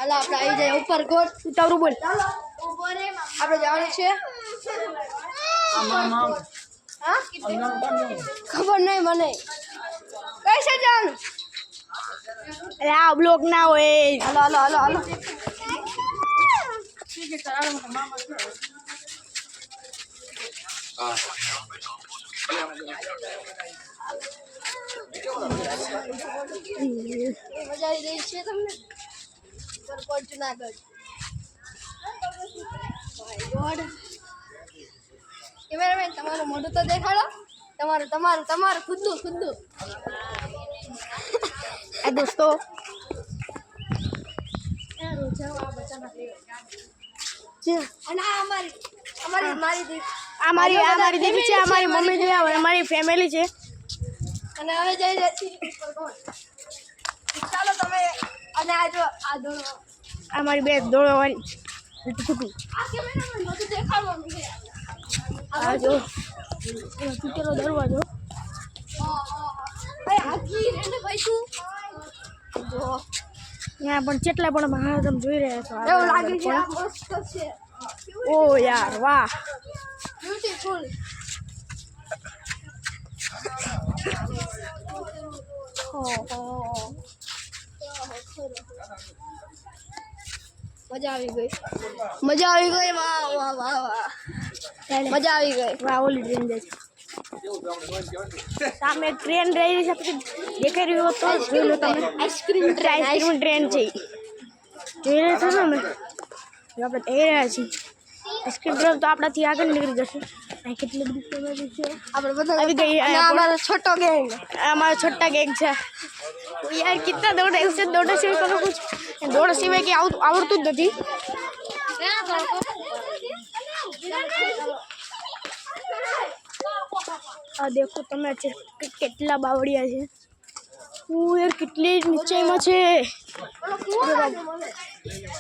હાલો આપણે આવી જાય ઉપર ગોળ ઉતાવરું બોલ આપણે જવાનું છે હા ખબર નહીં મને કઈ છે જવાનું અરે આ બ્લોક ના હોય હાલો હાલો હાલો હાલો મજા આવી રહી છે તમને ગોળ જુનાગઢ કેમેરામેન તમારું મોઢું તો દેખાડો તમારું તમારું તમારું ખુદનું ખુદનું આ દોસ્તો અને આ અમારી અમારી મારી દીકરી આ મારી દીદી છે, અમારી મમ્મી છે, અમારી ફેમિલી છે. અને હવે જઈ રહ્યા છીએ ઉપર ગોળ ચાલો તમે અને આ જો આ દોડો અમારી બે દોડવાની ટુકડું આ કેમેરામેન બધું દેખાડવાનું છે આ જો તૂટેલો દરવાજો ભાઈ હાકી રેને ભાઈ તું જો ત્યાં પણ કેટલા પણ મહારાજ તમે જોઈ રહ્યા છો. એવું લાગે છે આ મસ્ત છે ઓ યાર વાહ બ્યુટીફુલ મજા આવી ગઈ વાહ વાહ વાહ વાહ મજા આવી ગઈ વાહ ઓલી ટ્રેન જાય છે સામે ટ્રેન રહી છે દેખાઈ રહ્યું તો જોઈ લો તમે આઈસ્ક્રીમ ટ્રેન છે જોઈ રહ્યા છો ને અમે આપણે થઈ રહ્યા છીએ આઈસ્ક્રીમ ટ્રેન તો આપણાથી આગળ નીકળી જશે કેટલી બધી ફેમિલી છે આપણે બધા આવી ગઈ અમારો છોટો ગેંગ हमारा छोटा गैंग है यार कितना दौड़ है उससे दौड़ने से करो कुछ दौड़ सिवाय कि आवड़તું જ નથી આ દેખો તમે કેટલા બાવળિયા છે યાર કેટલી નીચેમાં છે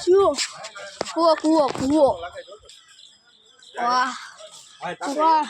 જો કૂવો વાહ વાહ